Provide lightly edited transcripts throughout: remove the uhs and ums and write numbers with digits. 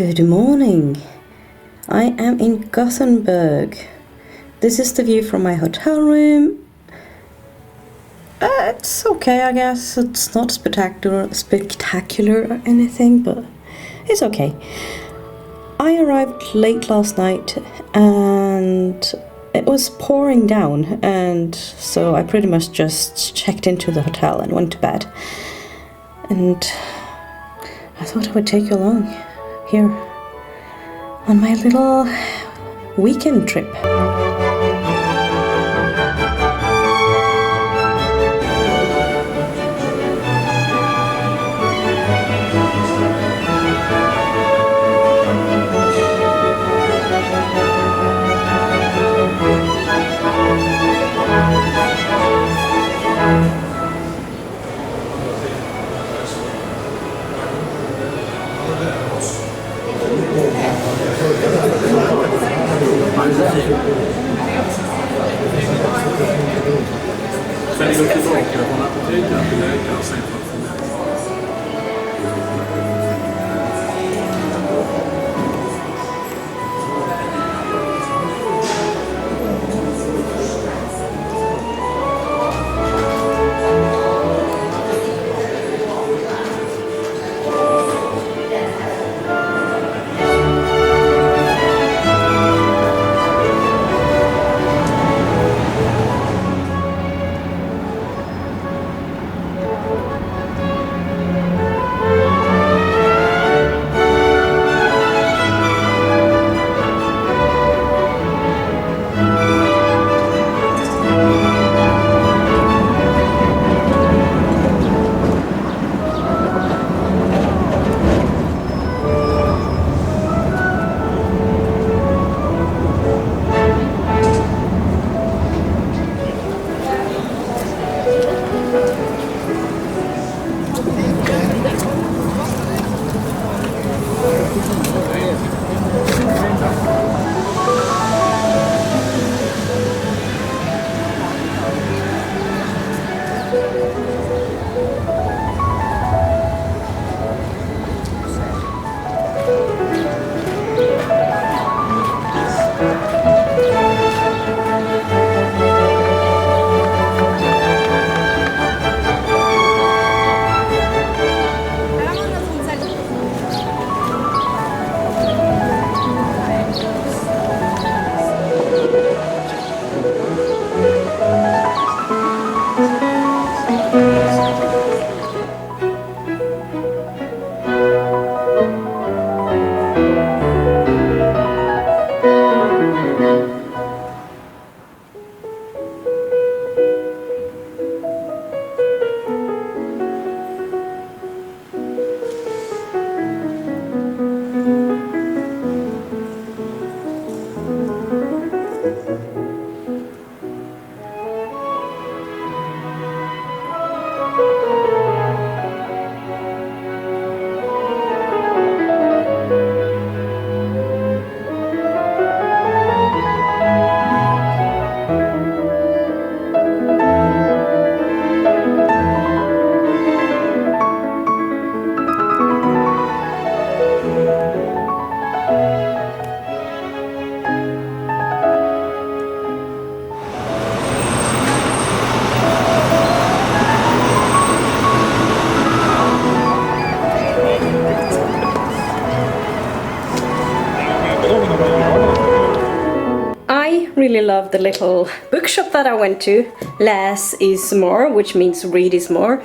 Good morning. I am in Gothenburg. This is the view from my hotel room. It's okay, I guess. It's not spectacular or anything, but it's okay. I arrived late last night and it was pouring down, and so I pretty much just checked into the hotel and went to bed. And I thought I would take you along here on my little weekend trip. I really love the little bookshop that I went to. Less is more, which means read is more.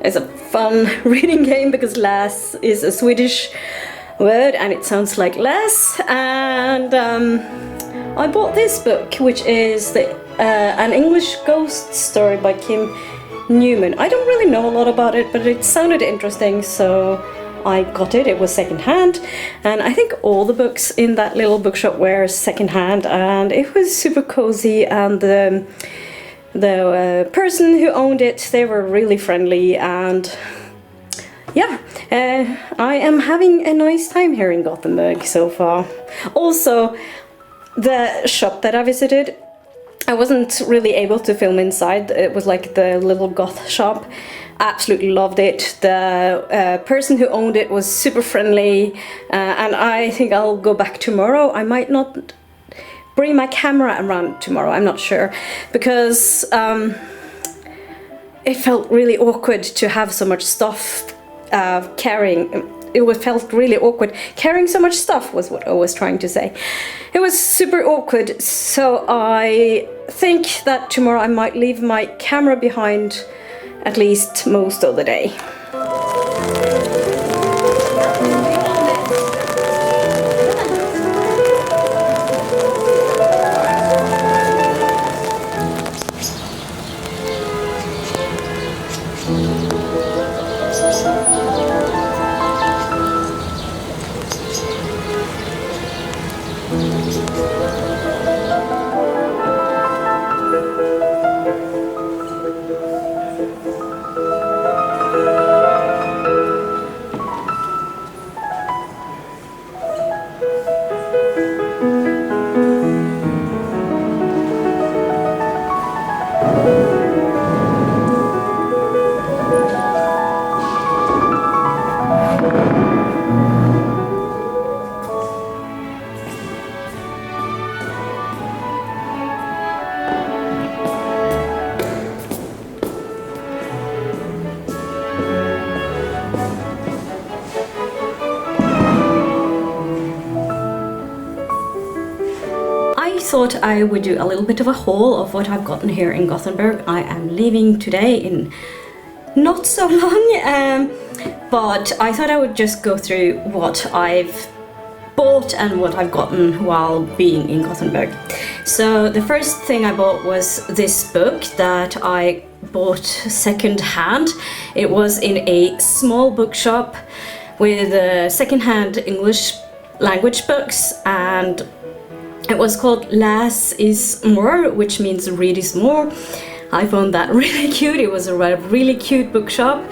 It's a fun reading game because less is a Swedish word and it sounds like less. And I bought this book, which is an English ghost story by Kim Newman. I don't really know a lot about it, but it sounded interesting, so I got it. It was secondhand, and I think all the books in that little bookshop were secondhand, and it was super cozy. And the person who owned it, they were really friendly, and yeah, I am having a nice time here in Gothenburg so far. Also, the shop that I visited, I wasn't really able to film inside. It was like the little goth shop. Absolutely loved it. The person who owned it was super friendly, and I think I'll go back tomorrow. I might not bring my camera around tomorrow, I'm not sure, because it felt really awkward to have so much stuff carrying. Felt really awkward carrying so much stuff, was what I was trying to say. It was super awkward, so I think that tomorrow I might leave my camera behind at least most of the day. Thought I would do a little bit of a haul of what I've gotten here in Gothenburg. I am leaving today in not so long, but I thought I would just go through what I've bought and what I've gotten while being in Gothenburg. So the first thing I bought was this book that I bought second hand. It was in a small bookshop with second-hand English language books, and it was called Läs is more, which means read is more. I found that really cute. It was a really cute bookshop.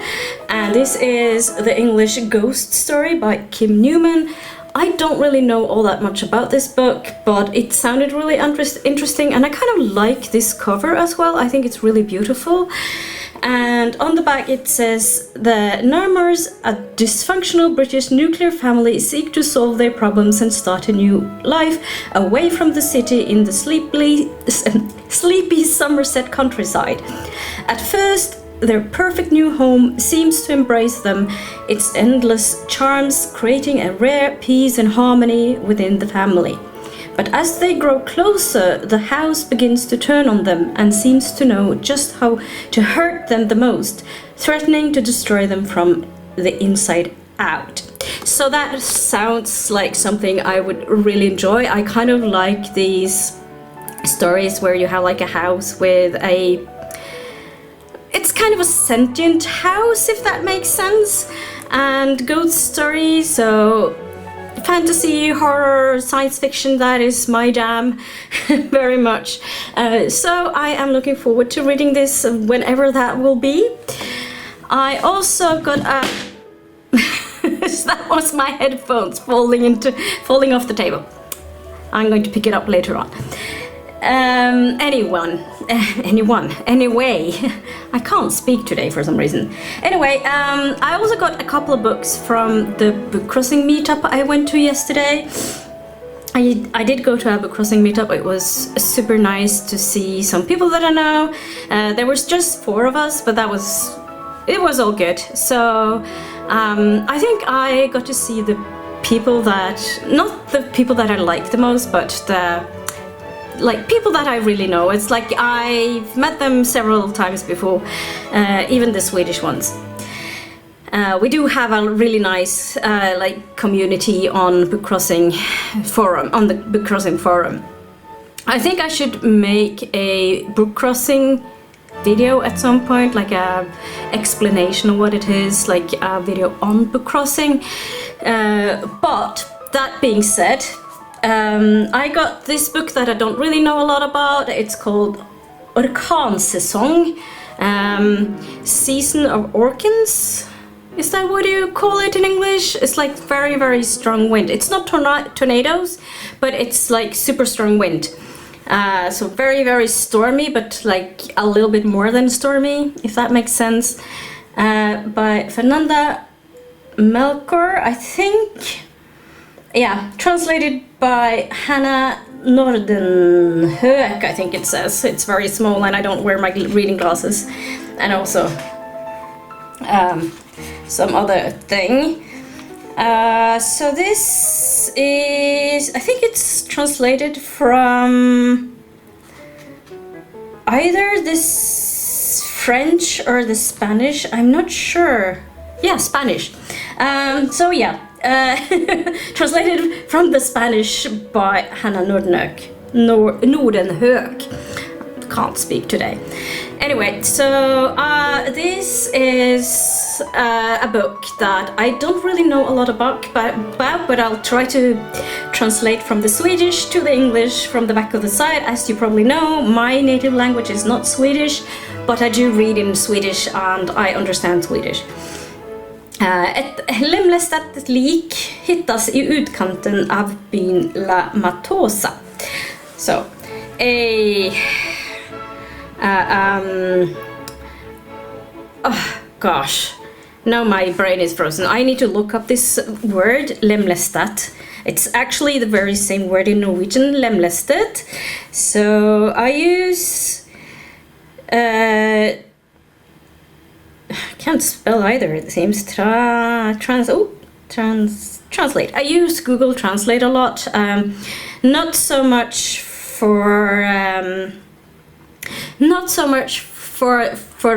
And this is The English Ghost Story by Kim Newman. I don't really know all that much about this book, but it sounded really interesting, and I kind of like this cover as well. I think it's really beautiful. And on the back it says, the Narmers, a dysfunctional British nuclear family, seek to solve their problems and start a new life away from the city in the sleepy Somerset countryside. At first, their perfect new home seems to embrace them, its endless charms creating a rare peace and harmony within the family. But as they grow closer, the house begins to turn on them and seems to know just how to hurt them the most, threatening to destroy them from the inside out. So that sounds like something I would really enjoy. I kind of like these stories where you have like a house with it's kind of a sentient house, if that makes sense, and ghost stories, so fantasy, horror, science fiction, that is my jam very much. So I am looking forward to reading this whenever that will be. I also got a that was my headphones falling off the table. I'm going to pick it up later on. Anyway, I can't speak today for some reason. Anyway, I also got a couple of books from the book crossing meetup I went to yesterday. I did go to a book crossing meetup. It was super nice to see some people that I know. There was just 4 of us, but it was all good. So I think I got to see the people not the people that I like the most, but people that I really know. It's like I've met them several times before, even the Swedish ones. We do have a really nice community on book crossing forum, on the book crossing forum. I think I should make a book crossing video at some point, like a explanation of what it is, like a video on book crossing. But that being said, I got this book that I don't really know a lot about. It's called Orkansäsong, Season of Orkans. Is that what you call it in English? It's like very, very strong wind. It's not tornadoes, but it's like super strong wind. So very, very stormy, but like a little bit more than stormy, if that makes sense. By Fernanda Melkor, I think. Yeah, translated by Hannah Nordenhöök, I think it says. It's very small and I don't wear my reading glasses. And also some other thing. So this is, I think it's translated from either this French or the Spanish. I'm not sure. Yeah, Spanish. So yeah, translated from the Spanish by Hannah Nordenhöök. Can't speak today. Anyway, so this is a book that I don't really know a lot about, but I'll try to translate from the Swedish to the English from the back of the side. As you probably know, my native language is not Swedish, but I do read in Swedish and I understand Swedish. Ett lemlästat lik hittas i utkanten av byn La Matosa. So, oh gosh, now my brain is frozen. I need to look up this word, lemlästat. It's actually the very same word in Norwegian, lemlästet. So I use can't spell either, it seems. Translate. I use Google Translate a lot. Not so much for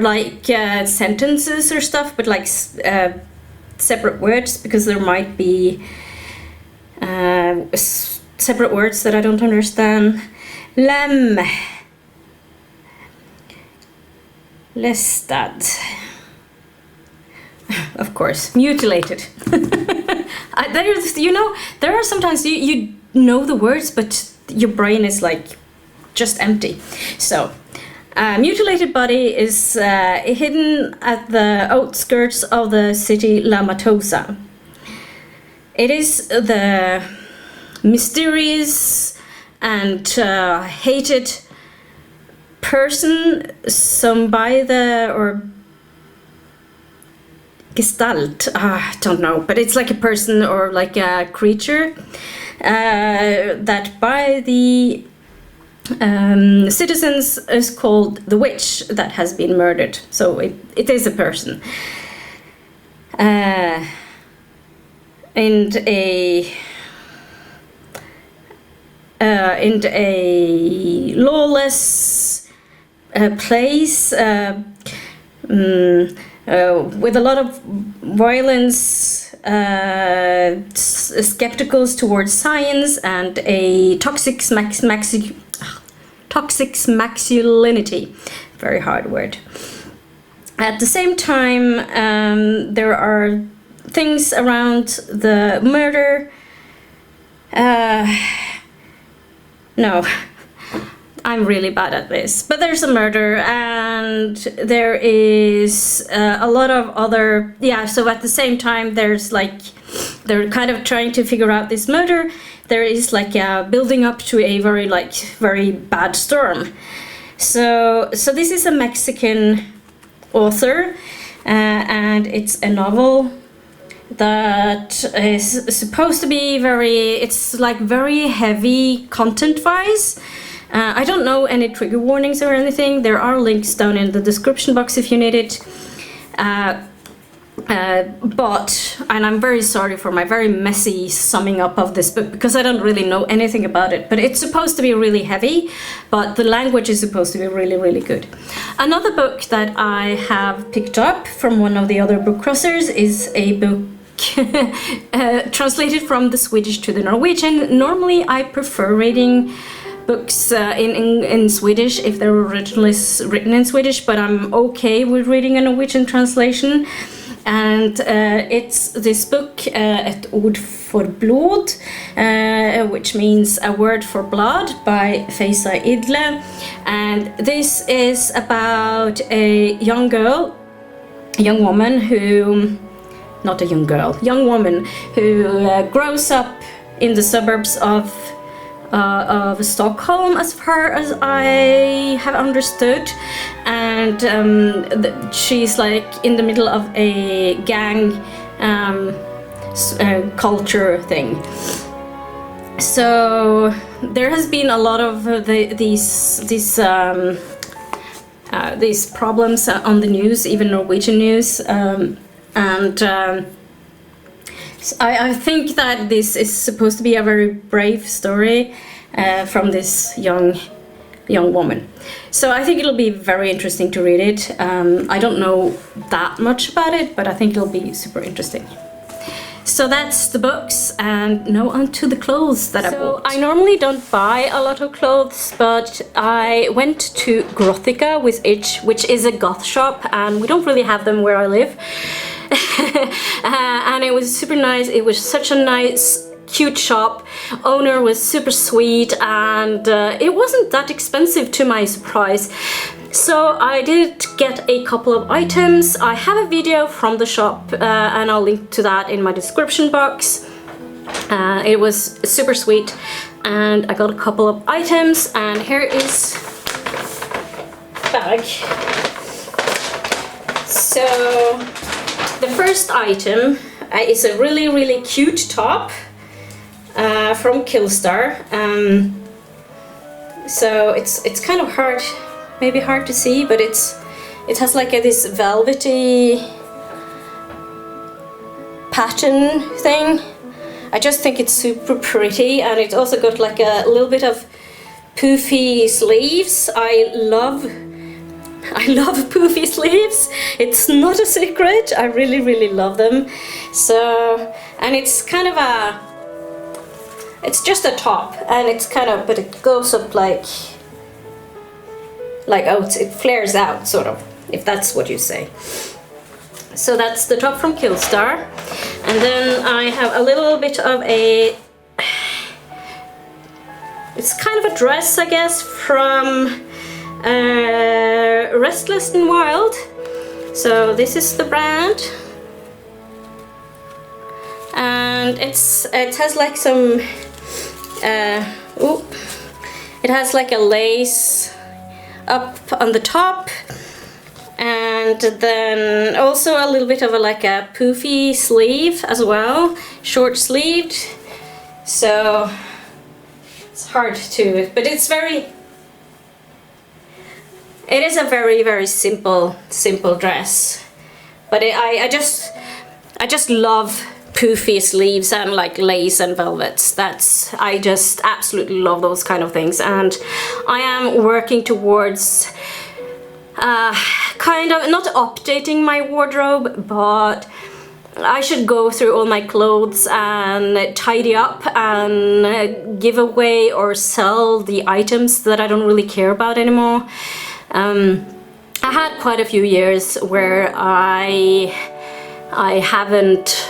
like sentences or stuff, but like separate words, because there might be separate words that I don't understand. Lemlästad. Of course, mutilated. There are sometimes you know the words, but your brain is like just empty. So, mutilated body is hidden at the outskirts of the city La Matosa. It is the mysterious and hated person, Gestalt, I don't know, but it's like a person or like a creature that by the citizens is called the witch that has been murdered. So it is a person. And a lawless place with a lot of violence, skepticals towards science, and a toxic masculinity. Very hard word. At the same time, there are things around the murder. No, I'm really bad at this. But there's a murder, and there is a lot of other... Yeah, so at the same time, there's like... They're kind of trying to figure out this murder. There is like a building up to a very bad storm. So this is a Mexican author, and it's a novel that is supposed to be very heavy content-wise. I don't know any trigger warnings or anything. There are links down in the description box if you need it. And I'm very sorry for my very messy summing up of this book, because I don't really know anything about it. But it's supposed to be really heavy, but the language is supposed to be really, really good. Another book that I have picked up from one of the other book crossers is a book translated from the Swedish to the Norwegian. Normally I prefer reading books in Swedish if they're originally written in Swedish, but I'm okay with reading a Norwegian translation. And it's this book, Ett ord för blod, which means a word for blood, by Feysa Idle. And this is about a young woman who grows up in the suburbs of of Stockholm, as far as I have understood, and she's like in the middle of a gang culture thing. So there has been a lot of these problems on the news, even Norwegian news, I think that this is supposed to be a very brave story from this young woman. So I think it'll be very interesting to read it. I don't know that much about it, but I think it'll be super interesting. So that's the books, and now onto the clothes that I bought. I normally don't buy a lot of clothes, but I went to Grothika, which is a goth shop, and we don't really have them where I live. And it was super nice. It was such a nice, cute shop. Owner was super sweet, and it wasn't that expensive, to my surprise. So I did get a couple of items. I have a video from the shop, and I'll link to that in my description box. It was super sweet, and I got a couple of items, and here is the bag. So the first item is a really cute top from Killstar. So it's kind of hard, maybe hard to see, but it has like this velvety pattern thing. I just think it's super pretty, and it also got like a little bit of poofy sleeves. I love poofy sleeves. It's not a secret. I really love them. So, and it's kind of it's just a top, and it's kind of, but it goes up like out, it flares out, sort of, if that's what you say. So that's the top from Killstar. And then I have a little bit of it's kind of a dress, I guess, from Restless and Wild. So this is the brand, and it has like some it has like a lace up on the top, and then also a little bit of like a poofy sleeve as well, short sleeved. So it's hard to, but it is a very simple dress, but I just love poofy sleeves and like lace and velvets. I just absolutely love those kind of things, and I am working towards kind of not updating my wardrobe, but I should go through all my clothes and tidy up and give away or sell the items that I don't really care about anymore. I had quite a few years where I haven't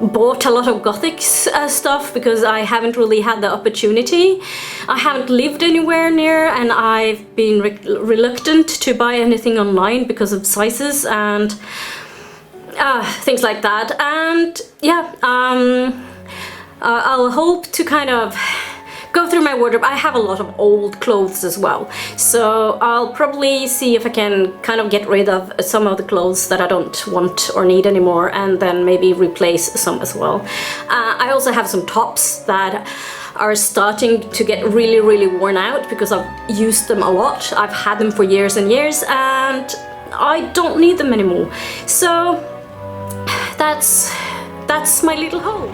bought a lot of gothic stuff because I haven't really had the opportunity. I haven't lived anywhere near, and I've been reluctant to buy anything online because of sizes and things like that. And yeah, I'll hope to kind of go through my wardrobe. I have a lot of old clothes as well, so I'll probably see if I can kind of get rid of some of the clothes that I don't want or need anymore, and then maybe replace some as well. I also have some tops that are starting to get really worn out because I've used them a lot. I've had them for years and years, and I don't need them anymore. So that's my little haul.